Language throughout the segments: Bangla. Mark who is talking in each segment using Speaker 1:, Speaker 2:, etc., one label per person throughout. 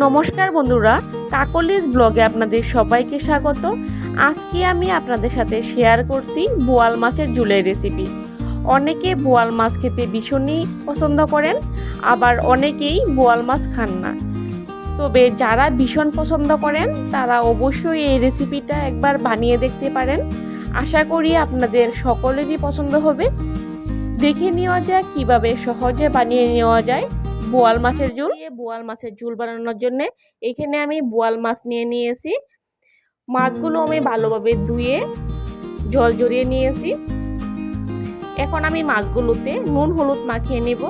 Speaker 1: নমস্কার বন্ধুরা, কাকলিস ব্লগে আপনাদের সবাইকে স্বাগত। আজকে আমি আপনাদের সাথে শেয়ার করছি বোয়াল মাছের ঝোলের রেসিপি। অনেকে বোয়াল মাছ খেতে ভীষণই পছন্দ করেন, আবার অনেকেই বোয়াল মাছ খান না। তবে যারা ভীষণ পছন্দ করেন তারা অবশ্যই এই রেসিপিটা একবার বানিয়ে দেখতে পারেন। আশা করি আপনাদের সকলেরই পছন্দ হবে। দেখে নেওয়া যাক কীভাবে সহজে বানিয়ে নেওয়া যায় বোয়াল মাছের ঝোল। বোয়াল মাছের ঝোল বানানোর জন্য এখানে আমি বোয়াল মাছ নিয়ে নিয়েছি। মাছগুলো আমি ভালোভাবে ধুয়ে জল জড়িয়ে নিয়েছি। এখন আমি মাছগুলোতে নুন হলুদ মাখিয়ে নেব।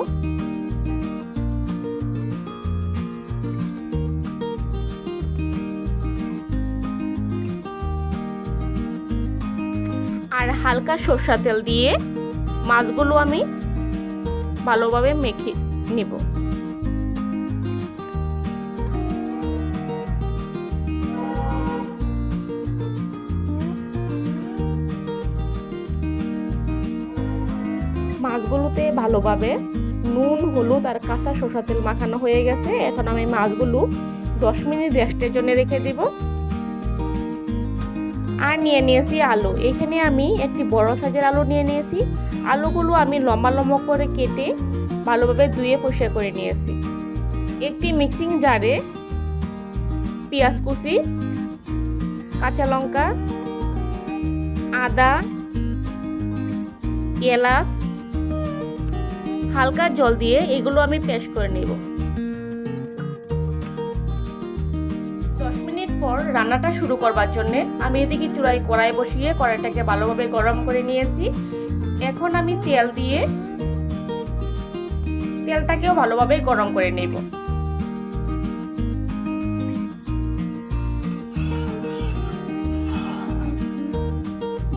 Speaker 1: আর হালকা সরষের তেল দিয়ে মাছগুলো আমি ভালোভাবে মেখে নেব। মাছগুলোতে ভালোভাবে নুন হলুদ আর কাঁচা সরষের তেল মাখানো হয়ে গেছে। এখন আমি মাছগুলো 10 মিনিট রেস্টের জন্য রেখে দেব। আর নিয়ে নিয়েছি আলু। এখানে আমি একটি বড় সাইজের আলু নিয়ে নিয়েছি। আলুগুলো আমি লম্বা লম্বা করে কেটে ভালোভাবে ধুয়ে পরিষ্কার করে নিয়েছি। একটি মিক্সিং জারে পেঁয়াজ কুচি, কাঁচা লঙ্কা, আদা, এলাচ হালকা জল দিয়ে এগুলো আমি পেস্ট করে নেব। 10 মিনিট পর রান্নাটা শুরু করবার জন্য আমি এদিকে চুলায় কড়াই বসিয়ে কড়াইটাকে ভালোভাবে গরম করে নিয়েছি। এখন আমি তেল দিয়ে তেলটাকেও ভালোভাবে গরম করে নেব।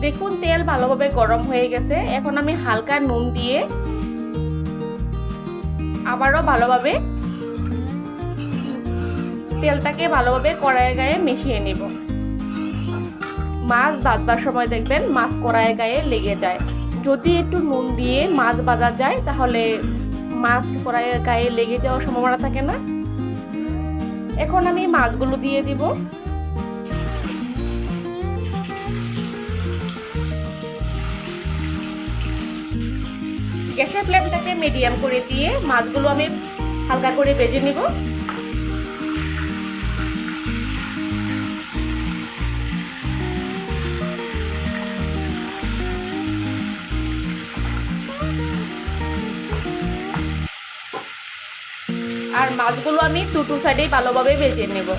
Speaker 1: দেখুন তেল ভালোভাবে গরম হয়ে গেছে। এখন আমি হালকা নুন দিয়ে আবারও ভালোভাবে তেলটাকে ভালোভাবে কড়াইয়ের গায়ে মিশিয়ে নেব। মাছ ভাজবার সময় দেখবেন মাছ কড়াইয়ের গায়ে লেগে যায়। যদি একটু নুন দিয়ে মাছ ভাজা যায় তাহলে মাছ কড়াইয়ের গায়ে লেগে যাওয়ার সম্ভাবনা থাকে না। এখন আমি মাছগুলো দিয়ে দিব। গ্যাসের ফ্লেমটাকে মিডিয়াম করে দিয়ে মাছগুলো আমি হালকা করে ভেজে নিব। আর মাছগুলো আমি দুটো সাইডেই ভালোভাবে ভেজে নেব।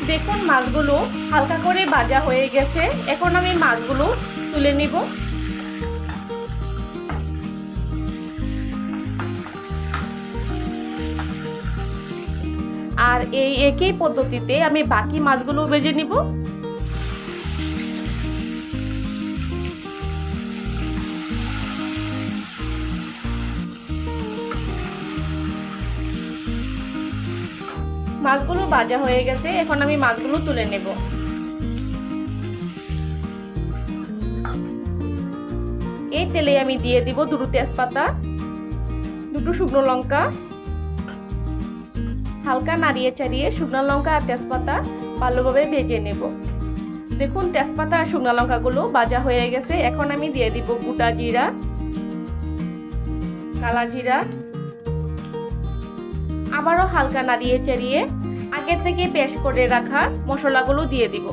Speaker 1: দেখুন মাছগুলো হালকা করে ভাজা হয়ে গেছে। এখন আমি মাছগুলো তুলে নিব। আর এই একই পদ্ধতিতে আমি বাকি মাছগুলো ভেজে নিব। মাছগুলো ভাজা হয়ে গেছে। এখন আমি মাছগুলো তুলে নেব। এই তেলে আমি দিয়ে দিব দুটো তেজপাতা, দুটো শুকনো লঙ্কা। হালকা নাড়িয়ে চাড়িয়ে শুকনো লঙ্কা আর তেজপাতা ভালোভাবে ভেজে নেব। দেখুন তেজপাতা আর শুকনো লঙ্কাগুলো ভাজা হয়ে গেছে। এখন আমি দিয়ে দিব গোটা জিরা, কালা জিরা। আবারও হালকা নাড়িয়ে চাড়িয়ে আগে থেকে পেস্ট করে রাখা মশলাগুলো দিয়ে দিব।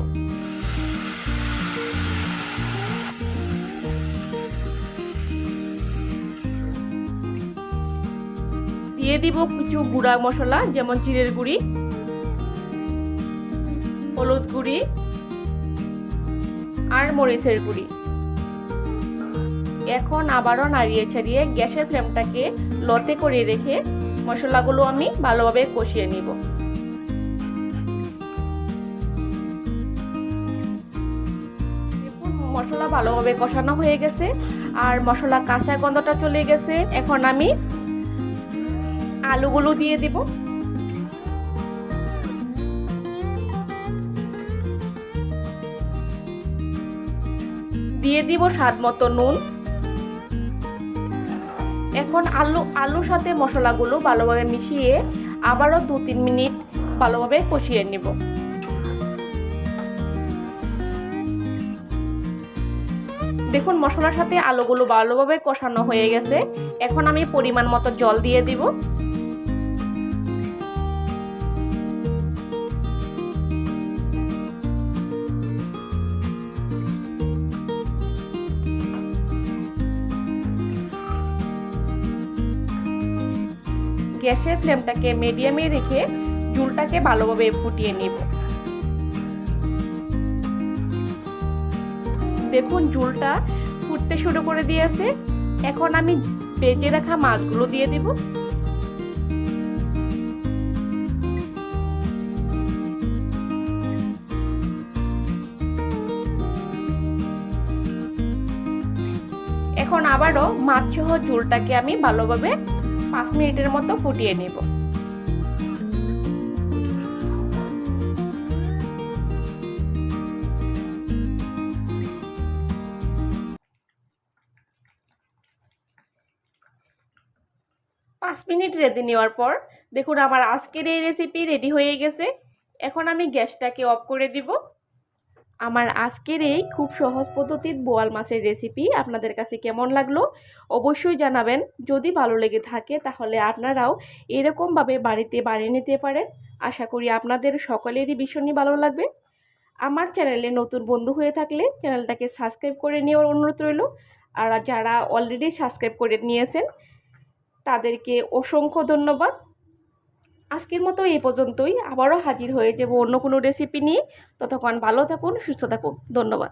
Speaker 1: দিয়ে দিব কিছু গুঁড়া মশলা, যেমন জিরের গুঁড়ি, হলুদ গুঁড়ি আর মরিচের গুঁড়ি। এখন আবারও নাড়িয়ে ছাড়িয়ে গ্যাসের ফ্লেমটাকে লতে করে রেখে মশলাগুলো আমি ভালোভাবে কষিয়ে নিব। মশলা ভালোভাবে কষানো হয়ে গেছে আর মশলা কাঁচা গন্ধটা চলে গেছে। এখন আমি আলুগুলো দিয়ে দিব। দিয়ে দিব স্বাদ মতো নুন। এখন আলুর সাথে মশলাগুলো ভালোভাবে মিশিয়ে আবারও 2-3 মিনিট ভালোভাবে কষিয়ে নেব। দেখুন মশলার সাথে আলুগুলো ভালোভাবে কষানো হয়ে গেছে। এখন আমি পরিমাণ মতো জল দিয়ে দিব। গ্যাসের ফ্লেমটাকে মিডিয়ামে রেখে ঝোলটাকে ভালোভাবে ফুটিয়ে নিব। দেখুন ঝোলটা ফুটতে শুরু করে দিয়েছে। এখন আমি ভেজে রাখা মাছগুলো দিয়ে দিব। এখন আবারও মাছ সহ ঝোলটাকে আমি ভালোভাবে 5 মিনিটের মতো ফুটিয়ে নেব। পাঁচ মিনিট রেঁধে নেওয়ার পর দেখুন আমার আজকের এই রেসিপি রেডি হয়ে গেছে। এখন আমি গ্যাসটাকে অফ করে দিব। আমার আজকের এই খুব সহজ পদ্ধতির বোয়াল মাছের রেসিপি আপনাদের কাছে কেমন লাগলো অবশ্যই জানাবেন। যদি ভালো লেগে থাকে তাহলে আপনারাও এরকমভাবে বাড়িতে বানিয়ে নিতে পারেন। আশা করি আপনাদের সকলেরই ভীষণই ভালো লাগবে। আমার চ্যানেলে নতুন বন্ধু হয়ে থাকলে চ্যানেলটাকে সাবস্ক্রাইব করে নেওয়ার অনুরোধ রইল। আর যারা অলরেডি সাবস্ক্রাইব করে নিয়েছেন তাদেরকে অসংখ্য ধন্যবাদ। আজকের মতো এই পর্যন্তই। আবারও হাজির হয়ে যাব অন্য কোনো রেসিপি নিয়ে। ততক্ষণ ভালো থাকুন, সুস্থ থাকুন। ধন্যবাদ।